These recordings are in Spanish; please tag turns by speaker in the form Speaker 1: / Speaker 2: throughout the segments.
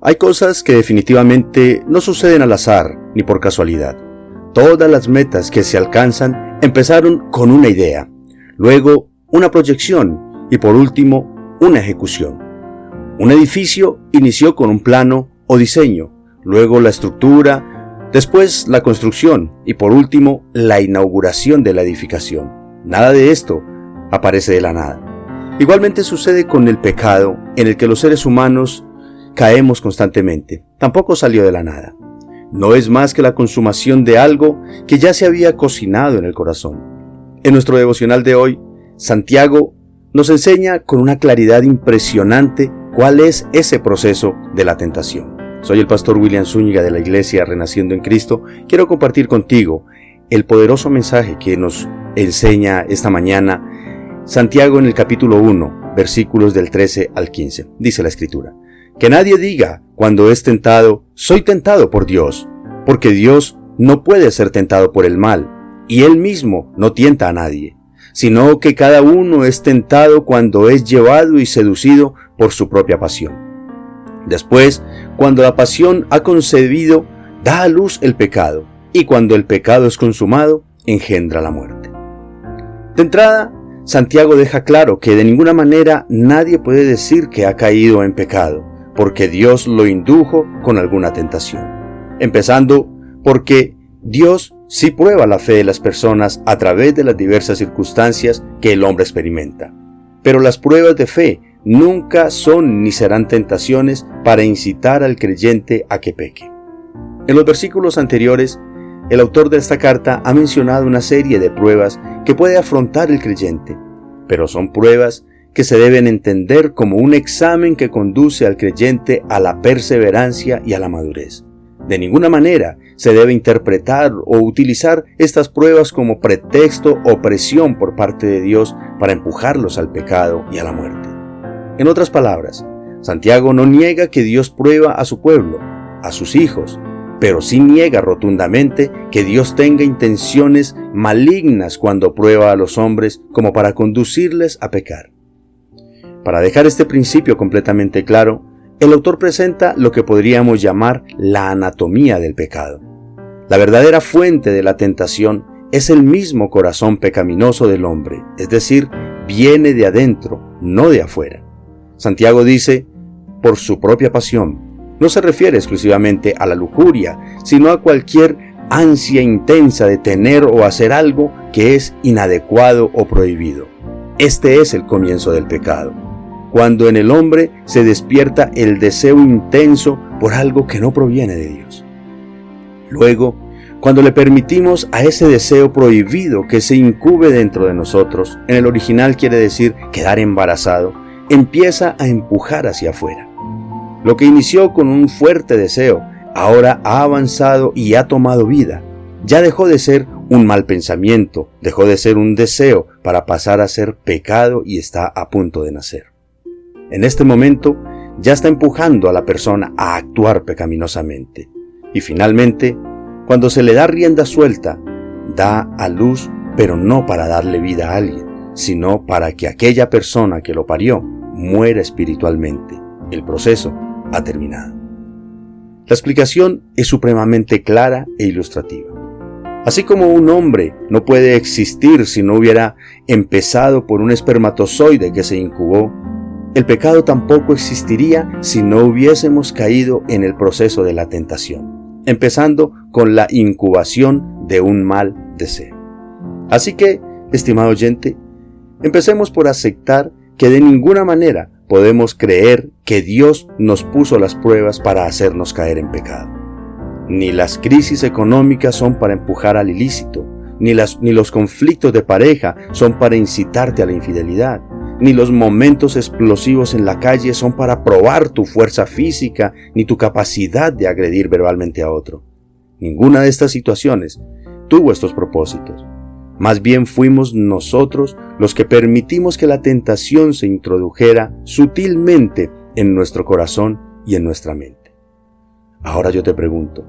Speaker 1: Hay cosas que definitivamente no suceden al azar ni por casualidad. Todas las metas que se alcanzan empezaron con una idea, luego una proyección y por último una ejecución. Un edificio inició con un plano o diseño, luego la estructura, después la construcción y por último la inauguración de la edificación. Nada de esto aparece de la nada. Igualmente sucede con el pecado en el que los seres humanos caemos constantemente. Tampoco salió de la nada. No es más que la consumación de algo que ya se había cocinado en el corazón. En nuestro devocional de hoy, Santiago nos enseña con una claridad impresionante cuál es ese proceso de la tentación. Soy el pastor William Zúñiga de la Iglesia Renaciendo en Cristo. Quiero compartir contigo el poderoso mensaje que nos enseña esta mañana Santiago en el capítulo 1, versículos del 13 al 15. Dice la Escritura: que nadie diga cuando es tentado, soy tentado por Dios, porque Dios no puede ser tentado por el mal, y Él mismo no tienta a nadie, sino que cada uno es tentado cuando es llevado y seducido por su propia pasión. Después, cuando la pasión ha concebido, da a luz el pecado, y cuando el pecado es consumado, engendra la muerte. De entrada, Santiago deja claro que de ninguna manera nadie puede decir que ha caído en pecado, porque Dios lo indujo con alguna tentación. Empezando porque Dios sí prueba la fe de las personas a través de las diversas circunstancias que el hombre experimenta. Pero las pruebas de fe nunca son ni serán tentaciones para incitar al creyente a que peque. En los versículos anteriores, el autor de esta carta ha mencionado una serie de pruebas que puede afrontar el creyente, pero son pruebas que se deben entender como un examen que conduce al creyente a la perseverancia y a la madurez. De ninguna manera se debe interpretar o utilizar estas pruebas como pretexto o presión por parte de Dios para empujarlos al pecado y a la muerte. En otras palabras, Santiago no niega que Dios prueba a su pueblo, a sus hijos, pero sí niega rotundamente que Dios tenga intenciones malignas cuando prueba a los hombres como para conducirles a pecar. Para dejar este principio completamente claro, el autor presenta lo que podríamos llamar la anatomía del pecado. La verdadera fuente de la tentación es el mismo corazón pecaminoso del hombre, es decir, viene de adentro, no de afuera. Santiago dice, por su propia pasión. No se refiere exclusivamente a la lujuria, sino a cualquier ansia intensa de tener o hacer algo que es inadecuado o prohibido. Este es el comienzo del pecado, cuando en el hombre se despierta el deseo intenso por algo que no proviene de Dios. Luego, cuando le permitimos a ese deseo prohibido que se incube dentro de nosotros, en el original quiere decir quedar embarazado, empieza a empujar hacia afuera. Lo que inició con un fuerte deseo, ahora ha avanzado y ha tomado vida. Ya dejó de ser un mal pensamiento, dejó de ser un deseo para pasar a ser pecado y está a punto de nacer. En este momento ya está empujando a la persona a actuar pecaminosamente. Y finalmente, cuando se le da rienda suelta, da a luz, pero no para darle vida a alguien, sino para que aquella persona que lo parió muera espiritualmente. El proceso ha terminado. La explicación es supremamente clara e ilustrativa. Así como un hombre no puede existir si no hubiera empezado por un espermatozoide que se incubó, el pecado tampoco existiría si no hubiésemos caído en el proceso de la tentación, empezando con la incubación de un mal deseo. Así que, estimado oyente, empecemos por aceptar que de ninguna manera podemos creer que Dios nos puso las pruebas para hacernos caer en pecado. Ni las crisis económicas son para empujar al ilícito, ni los conflictos de pareja son para incitarte a la infidelidad, ni los momentos explosivos en la calle son para probar tu fuerza física, ni tu capacidad de agredir verbalmente a otro. Ninguna de estas situaciones tuvo estos propósitos. Más bien fuimos nosotros los que permitimos que la tentación se introdujera sutilmente en nuestro corazón y en nuestra mente. Ahora yo te pregunto,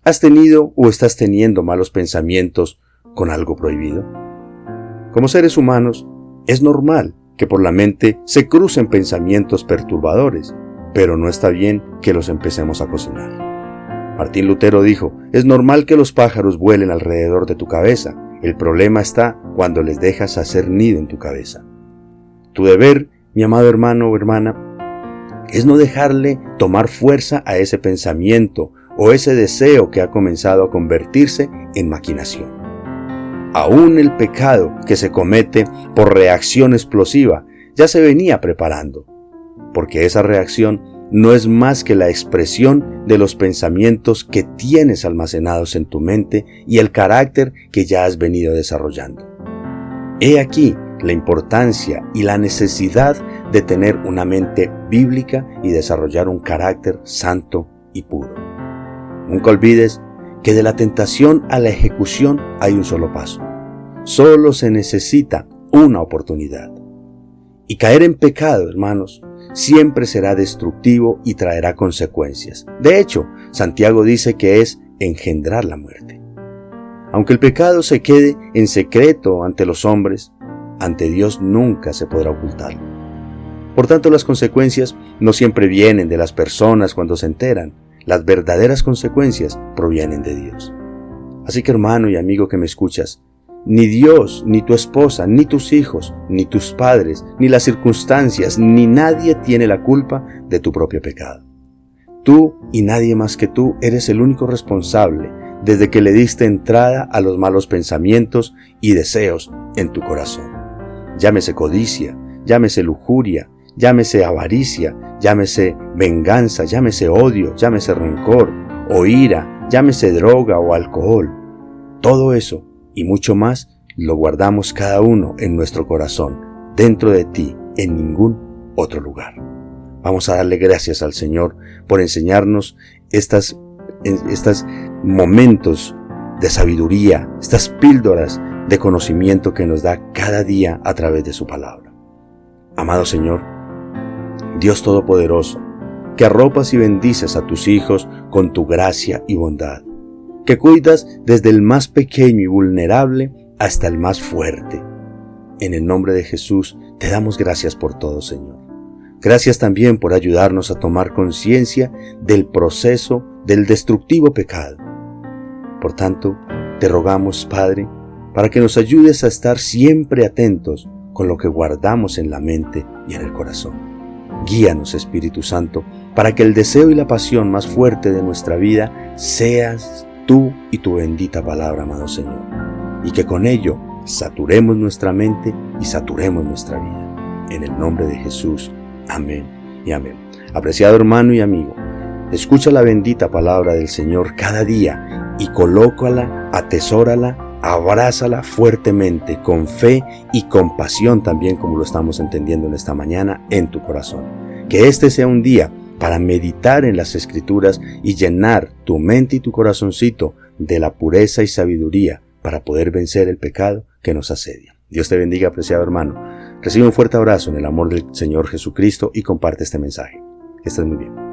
Speaker 1: ¿has tenido o estás teniendo malos pensamientos con algo prohibido? Como seres humanos, es normal que por la mente se crucen pensamientos perturbadores, pero no está bien que los empecemos a cocinar. Martín Lutero dijo: es normal que los pájaros vuelen alrededor de tu cabeza, el problema está cuando les dejas hacer nido en tu cabeza. Tu deber, mi amado hermano o hermana, es no dejarle tomar fuerza a ese pensamiento o ese deseo que ha comenzado a convertirse en maquinación. Aún el pecado que se comete por reacción explosiva ya se venía preparando, porque esa reacción no es más que la expresión de los pensamientos que tienes almacenados en tu mente y el carácter que ya has venido desarrollando. He aquí la importancia y la necesidad de tener una mente bíblica y desarrollar un carácter santo y puro. Nunca olvides que de la tentación a la ejecución hay un solo paso. Solo se necesita una oportunidad. Y caer en pecado, hermanos, siempre será destructivo y traerá consecuencias. De hecho, Santiago dice que es engendrar la muerte. Aunque el pecado se quede en secreto ante los hombres, ante Dios nunca se podrá ocultarlo. Por tanto, las consecuencias no siempre vienen de las personas cuando se enteran. Las verdaderas consecuencias provienen de Dios. Así que, hermano y amigo que me escuchas, ni Dios, ni tu esposa, ni tus hijos, ni tus padres, ni las circunstancias, ni nadie tiene la culpa de tu propio pecado. Tú y nadie más que tú eres el único responsable desde que le diste entrada a los malos pensamientos y deseos en tu corazón. Llámese codicia, llámese lujuria, llámese avaricia, llámese venganza, llámese odio, llámese rencor o ira, llámese droga o alcohol. Todo eso y mucho más lo guardamos cada uno en nuestro corazón, dentro de ti, en ningún otro lugar. Vamos a darle gracias al Señor por enseñarnos estos momentos de sabiduría, estas píldoras de conocimiento que nos da cada día a través de su palabra. Amado Señor, Dios Todopoderoso, que arropas y bendices a tus hijos con tu gracia y bondad, que cuidas desde el más pequeño y vulnerable hasta el más fuerte. En el nombre de Jesús te damos gracias por todo, Señor. Gracias también por ayudarnos a tomar conciencia del proceso del destructivo pecado. Por tanto, te rogamos, Padre, para que nos ayudes a estar siempre atentos con lo que guardamos en la mente y en el corazón. Guíanos, Espíritu Santo, para que el deseo y la pasión más fuerte de nuestra vida seas tú y tu bendita palabra, amado Señor, y que con ello saturemos nuestra mente y saturemos nuestra vida. En el nombre de Jesús, amén y amén. Apreciado hermano y amigo, escucha la bendita palabra del Señor cada día y colócala, atesórala, abrázala fuertemente, con fe y con pasión también, como lo estamos entendiendo en esta mañana, en tu corazón. Que este sea un día para meditar en las Escrituras y llenar tu mente y tu corazoncito de la pureza y sabiduría para poder vencer el pecado que nos asedia. Dios te bendiga, apreciado hermano. Recibe un fuerte abrazo en el amor del Señor Jesucristo y comparte este mensaje. Que estés muy bien.